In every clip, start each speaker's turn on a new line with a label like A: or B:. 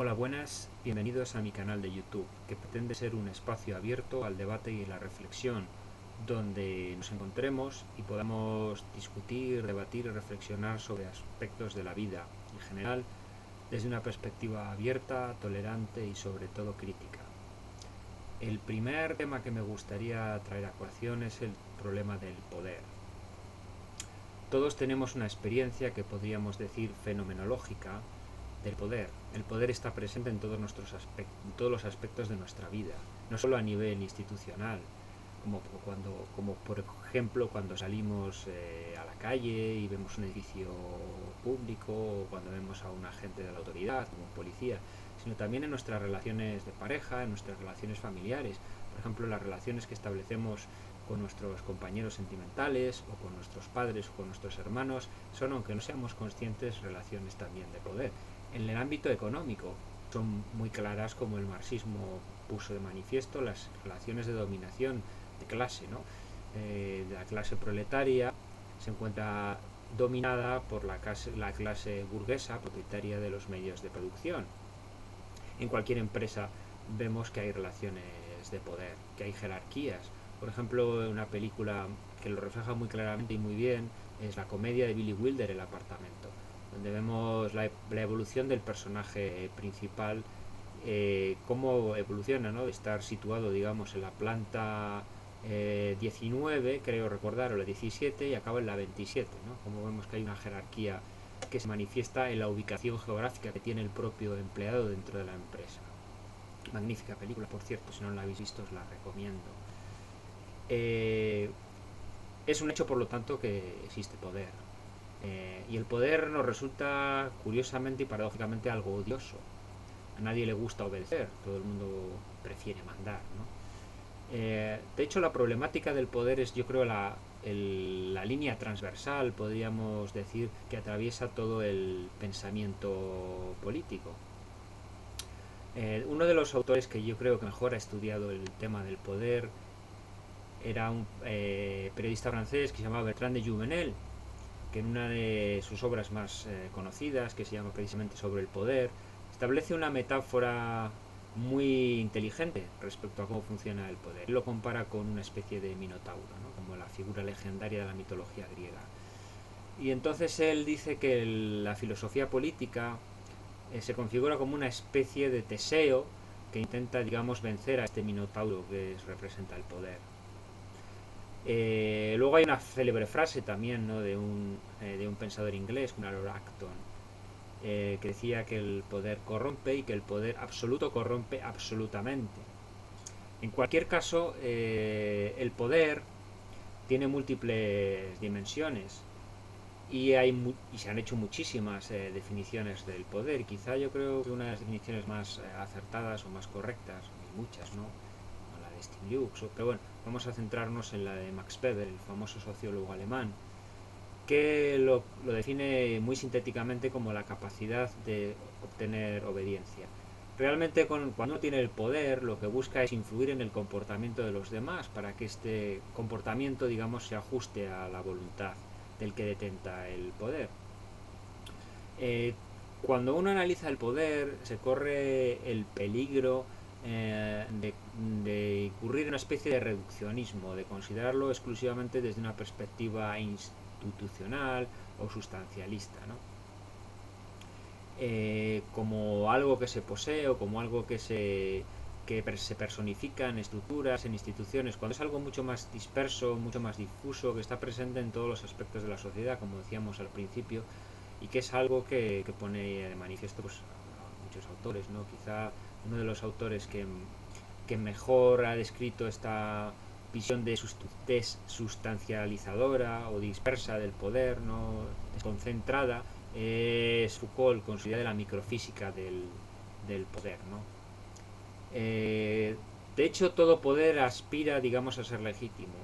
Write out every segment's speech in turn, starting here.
A: Hola, buenas, bienvenidos a mi canal de YouTube, que pretende ser un espacio abierto al debate y la reflexión, donde nos encontremos y podamos discutir, debatir y reflexionar sobre aspectos de la vida en general, desde una perspectiva abierta, tolerante y sobre todo crítica. El primer tema que me gustaría traer a colación es el problema del poder. Todos tenemos una experiencia que podríamos decir fenomenológica del poder. El poder está presente en en todos los aspectos de nuestra vida, no solo a nivel institucional, como por ejemplo cuando salimos a la calle y vemos un edificio público, o cuando vemos a un agente de la autoridad, como un policía, sino también en nuestras relaciones de pareja, en nuestras relaciones familiares, por ejemplo las relaciones que establecemos con nuestros compañeros sentimentales o con nuestros padres o con nuestros hermanos, son, aunque no seamos conscientes, relaciones también de poder. En el ámbito económico son muy claras, como el marxismo puso de manifiesto, las relaciones de dominación de clase, ¿no? La clase proletaria se encuentra dominada por la clase burguesa propietaria de los medios de producción. En cualquier empresa vemos que hay relaciones de poder, que hay jerarquías. Por ejemplo, una película que lo refleja muy claramente y muy bien es la comedia de Billy Wilder, El apartamento, donde vemos la evolución del personaje principal, cómo evoluciona, ¿no? De estar situado, digamos, en la planta 19, creo recordar, o la 17, y acaba en la 27, ¿no? Como vemos que hay una jerarquía que se manifiesta en la ubicación geográfica que tiene el propio empleado dentro de la empresa. Magnífica película, por cierto, si no la habéis visto os la recomiendo. Eh, es un hecho, por lo tanto, que existe poder. Y el poder nos resulta, curiosamente y paradójicamente, algo odioso. A nadie le gusta obedecer, todo el mundo prefiere mandar, ¿no? De hecho, la problemática del poder es, yo creo, la línea transversal, podríamos decir, que atraviesa todo el pensamiento político. Uno de los autores que yo creo que mejor ha estudiado el tema del poder era un periodista francés que se llamaba Bertrand de Jouvenel, que en una de sus obras más conocidas, que se llama precisamente Sobre el poder, establece una metáfora muy inteligente respecto a cómo funciona el poder. Lo compara con una especie de minotauro, ¿no? Como la figura legendaria de la mitología griega. Y entonces él dice que la filosofía política se configura como una especie de Teseo que intenta, digamos, vencer a este minotauro que representa el poder. Luego hay una célebre frase también, ¿no? De un pensador inglés, un Lord Acton, que decía que el poder corrompe y que el poder absoluto corrompe absolutamente. En cualquier caso, el poder tiene múltiples dimensiones y se han hecho muchísimas definiciones del poder. Quizá yo creo que una de las definiciones más acertadas o más correctas, hay muchas, ¿no? Como la de Stiglitz, pero bueno, vamos a centrarnos en la de Max Weber, el famoso sociólogo alemán, que lo define muy sintéticamente como la capacidad de obtener obediencia. Realmente cuando uno tiene el poder, lo que busca es influir en el comportamiento de los demás para que este comportamiento, digamos, se ajuste a la voluntad del que detenta el poder. Eh, Cuando uno analiza el poder, se corre el peligro de incurrir en una especie de reduccionismo, de considerarlo exclusivamente desde una perspectiva institucional o sustancialista, ¿no? Como algo que se posee o como algo que se personifica en estructuras, en instituciones, cuando es algo mucho más disperso, mucho más difuso, que está presente en todos los aspectos de la sociedad, como decíamos al principio, y que es algo que pone de manifiesto, pues, a muchos autores, ¿no? Quizá uno de los autores que mejor ha descrito esta visión sustancializadora o dispersa del poder, ¿no? Desconcentrada, es Foucault, con su idea de la microfísica del poder, ¿no? Eh, de hecho, todo poder aspira, digamos, a ser legítimo,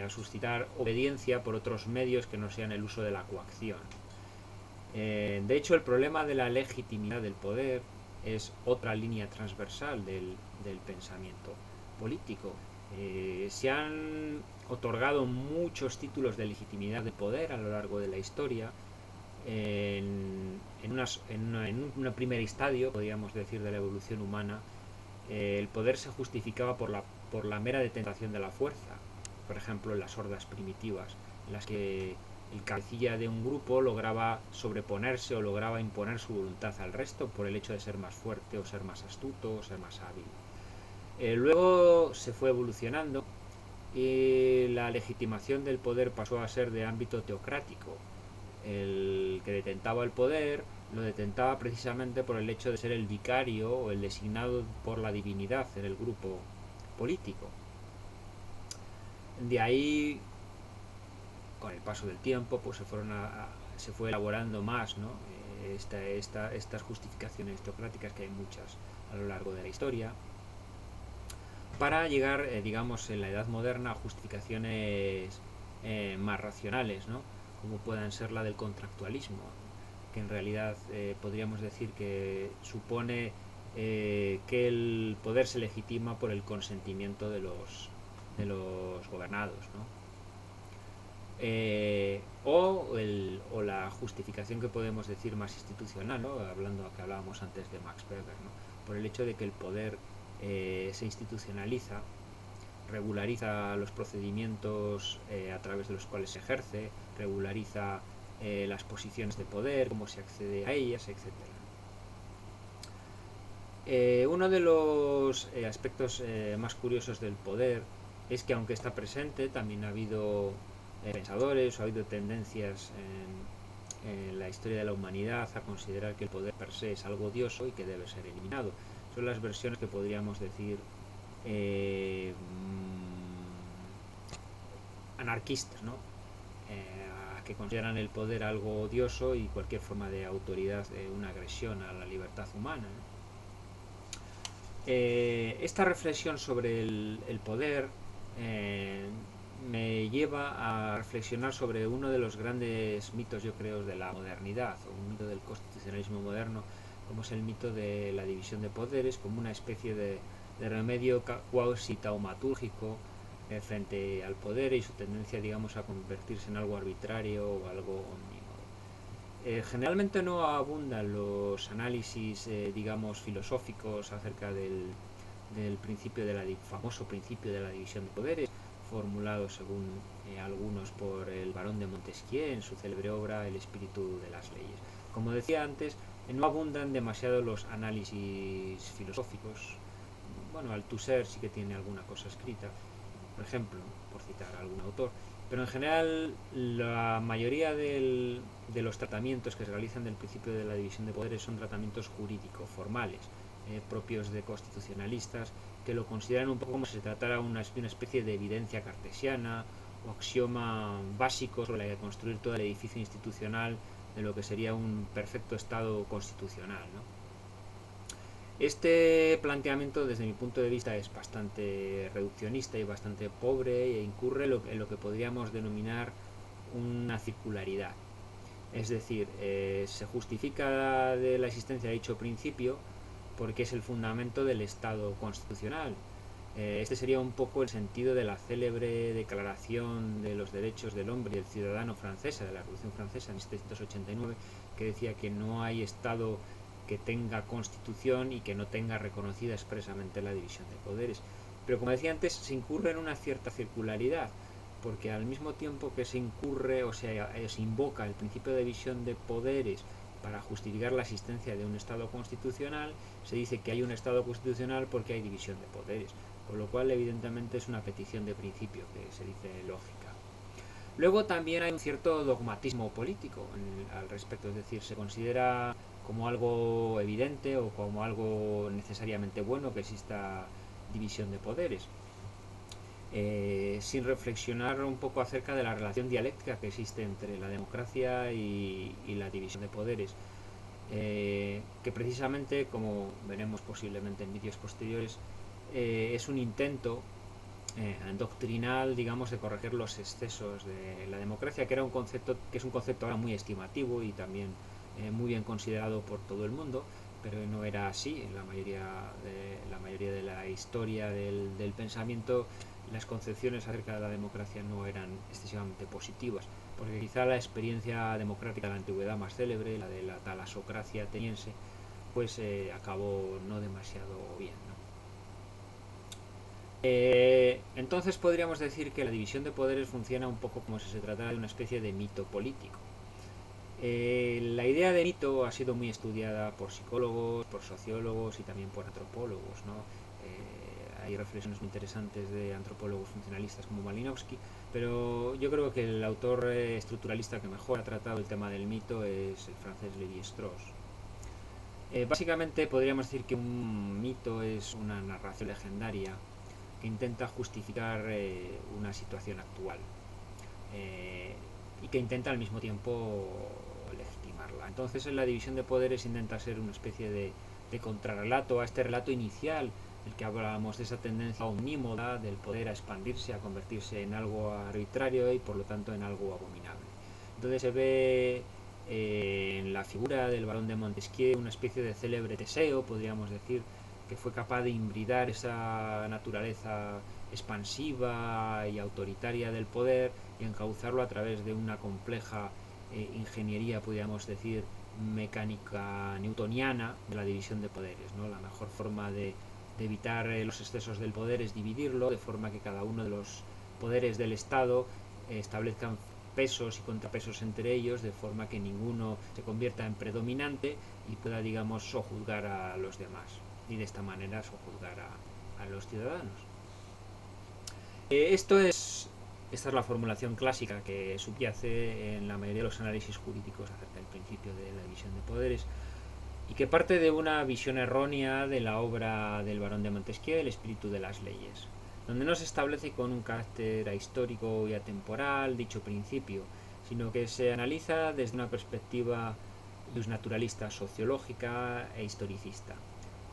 A: a suscitar obediencia por otros medios que no sean el uso de la coacción. De hecho, el problema de la legitimidad del poder es otra línea transversal del pensamiento político. Se han otorgado muchos títulos de legitimidad de poder a lo largo de la historia, en un primer estadio, podríamos decir, de la evolución humana, el poder se justificaba por la mera detentación de la fuerza. Por ejemplo, en las hordas primitivas, en las que el cabecilla de un grupo lograba sobreponerse o lograba imponer su voluntad al resto por el hecho de ser más fuerte o ser más astuto o ser más hábil. Luego se fue evolucionando y la legitimación del poder pasó a ser de ámbito teocrático. El que detentaba el poder lo detentaba precisamente por el hecho de ser el vicario o el designado por la divinidad en el grupo político. De ahí, con el paso del tiempo, pues se fue elaborando más, ¿no? Estas justificaciones teocráticas, que hay muchas a lo largo de la historia, para llegar, digamos, en la Edad Moderna a justificaciones más racionales, ¿no? Como puedan ser la del contractualismo, que en realidad podríamos decir que supone que el poder se legitima por el consentimiento de los gobernados, ¿no? O la justificación que podemos decir más institucional, ¿no? Hablando que hablábamos antes de Max Weber, ¿no? Por el hecho de que el poder se institucionaliza, regulariza los procedimientos a través de los cuales se ejerce, regulariza las posiciones de poder, cómo se accede a ellas, etcétera. Uno de los aspectos más curiosos del poder es que, aunque está presente, también ha habido pensadores o ha habido tendencias en la historia de la humanidad a considerar que el poder per se es algo odioso y que debe ser eliminado. Son las versiones que podríamos decir anarquistas, ¿no? Que consideran el poder algo odioso y cualquier forma de autoridad una agresión a la libertad humana, ¿no? Esta reflexión sobre el poder me lleva a reflexionar sobre uno de los grandes mitos, yo creo, de la modernidad, o un mito del constitucionalismo moderno, como es el mito de la división de poderes, como una especie de remedio cuasi taumatúrgico frente al poder y su tendencia, digamos, a convertirse en algo arbitrario o algo omnímodo. Generalmente no abundan los análisis, digamos, filosóficos acerca del principio famoso principio de la división de poderes, formulado según algunos por el barón de Montesquieu en su célebre obra El espíritu de las leyes. Como decía antes, no abundan demasiado los análisis filosóficos. Bueno, Althusser sí que tiene alguna cosa escrita, por ejemplo, por citar a algún autor, pero en general la mayoría de los tratamientos que se realizan del principio de la división de poderes son tratamientos jurídicos, formales, propios de constitucionalistas, que lo consideran un poco como si se tratara una especie de evidencia cartesiana o axioma básico sobre el que construir todo el edificio institucional de lo que sería un perfecto estado constitucional, ¿no? Este planteamiento, desde mi punto de vista, es bastante reduccionista y bastante pobre e incurre en lo que podríamos denominar una circularidad. Es decir, se justifica de la existencia de dicho principio porque es el fundamento del Estado constitucional. Este sería un poco el sentido de la célebre Declaración de los Derechos del Hombre y del Ciudadano francesa, de la Revolución Francesa en 1789, que decía que no hay Estado que tenga constitución y que no tenga reconocida expresamente la división de poderes. Pero, como decía antes, se incurre en una cierta circularidad, porque al mismo tiempo que se incurre, o sea, se invoca el principio de división de poderes para justificar la existencia de un Estado constitucional, se dice que hay un Estado constitucional porque hay división de poderes, con lo cual evidentemente es una petición de principio que se dice lógica. Luego también hay un cierto dogmatismo político al respecto, es decir, se considera como algo evidente o como algo necesariamente bueno que exista división de poderes, sin reflexionar un poco acerca de la relación dialéctica que existe entre la democracia y la división de poderes, que precisamente, como veremos posiblemente en vídeos posteriores, es un intento doctrinal, digamos, de corregir los excesos de la democracia, que era un concepto que es un concepto ahora muy estimativo y también muy bien considerado por todo el mundo, pero no era así. En la mayoría de la historia del pensamiento, las concepciones acerca de la democracia no eran excesivamente positivas. porque quizá la experiencia democrática de la antigüedad más célebre, la de la talasocracia ateniense, pues acabó no demasiado bien, ¿no? Entonces podríamos decir que la división de poderes funciona un poco como si se tratara de una especie de mito político. La idea de mito ha sido muy estudiada por psicólogos, por sociólogos y también por antropólogos, ¿no? Hay reflexiones muy interesantes de antropólogos funcionalistas como Malinowski, pero yo creo que el autor estructuralista que mejor ha tratado el tema del mito es el francés Lévi-Strauss. Básicamente podríamos decir que un mito es una narración legendaria que intenta justificar una situación actual y que intenta al mismo tiempo legitimarla. Entonces en la división de poderes intenta ser una especie de contrarrelato a este relato inicial, el que hablábamos de esa tendencia omnímoda del poder a expandirse, a convertirse en algo arbitrario y por lo tanto en algo abominable. Entonces se ve en la figura del barón de Montesquieu una especie de célebre Teseo, podríamos decir, que fue capaz de hibridar esa naturaleza expansiva y autoritaria del poder y encauzarlo a través de una compleja ingeniería, podríamos decir, mecánica newtoniana de la división de poderes, ¿no? La mejor forma de evitar los excesos del poder es dividirlo, de forma que cada uno de los poderes del Estado establezcan pesos y contrapesos entre ellos, de forma que ninguno se convierta en predominante y pueda, digamos, sojuzgar a los demás, y de esta manera sojuzgar a los ciudadanos. Esta es la formulación clásica que subyace en la mayoría de los análisis jurídicos acerca del principio de la división de poderes y que parte de una visión errónea de la obra del barón de Montesquieu, El espíritu de las leyes, donde no se establece con un carácter ahistórico y atemporal dicho principio, sino que se analiza desde una perspectiva naturalista, sociológica e historicista.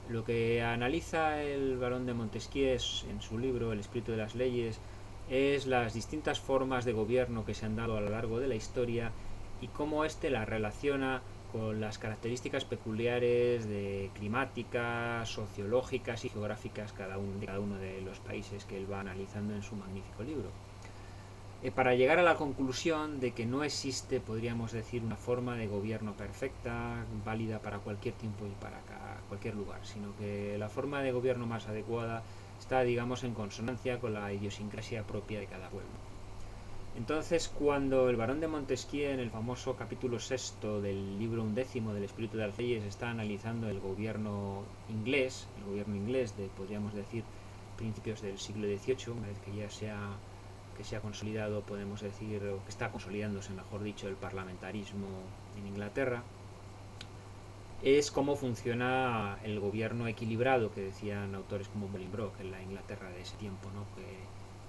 A: Lo que analiza el barón de Montesquieu en su libro El espíritu de las leyes es las distintas formas de gobierno que se han dado a lo largo de la historia y cómo éste las relaciona con las características peculiares de climáticas, sociológicas y geográficas de cada uno de los países que él va analizando en su magnífico libro. Para llegar a la conclusión de que no existe, podríamos decir, una forma de gobierno perfecta, válida para cualquier tiempo y para cualquier lugar, sino que la forma de gobierno más adecuada está, digamos, en consonancia con la idiosincrasia propia de cada pueblo. Entonces, cuando el barón de Montesquieu, en el famoso capítulo 6 del libro 11 del espíritu de las leyes, está analizando el gobierno inglés de, podríamos decir, principios del siglo XVIII, una vez que ya se ha consolidado, podemos decir, o que está consolidándose, mejor dicho, el parlamentarismo en Inglaterra, es cómo funciona el gobierno equilibrado que decían autores como Bolingbroke en la Inglaterra de ese tiempo, ¿no? Que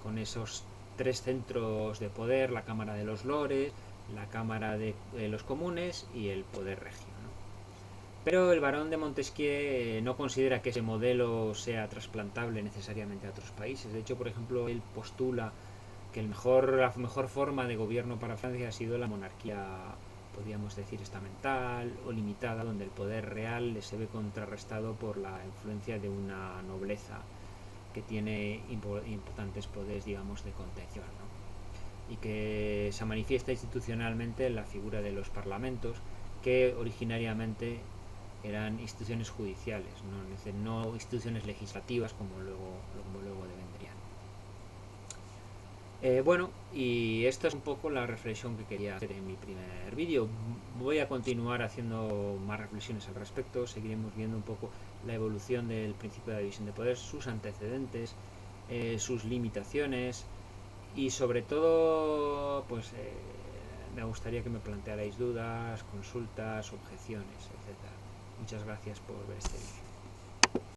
A: con esos tres centros de poder, la Cámara de los Lores, la Cámara de los Comunes y el poder regio, ¿no? Pero el barón de Montesquieu no considera que ese modelo sea trasplantable necesariamente a otros países. De hecho, por ejemplo, él postula que la mejor forma de gobierno para Francia ha sido la monarquía, podríamos decir, estamental o limitada, donde el poder real se ve contrarrestado por la influencia de una nobleza que tiene importantes poderes, digamos, de contención, ¿no? Y que se manifiesta institucionalmente en la figura de los parlamentos, que originariamente eran instituciones judiciales, no instituciones legislativas como luego vendrían. Bueno, y esta es un poco la reflexión que quería hacer en mi primer vídeo. Voy a continuar haciendo más reflexiones al respecto, seguiremos viendo un poco la evolución del principio de la división de poder, sus antecedentes, sus limitaciones y sobre todo, pues me gustaría que me plantearais dudas, consultas, objeciones, etc. Muchas gracias por ver este vídeo.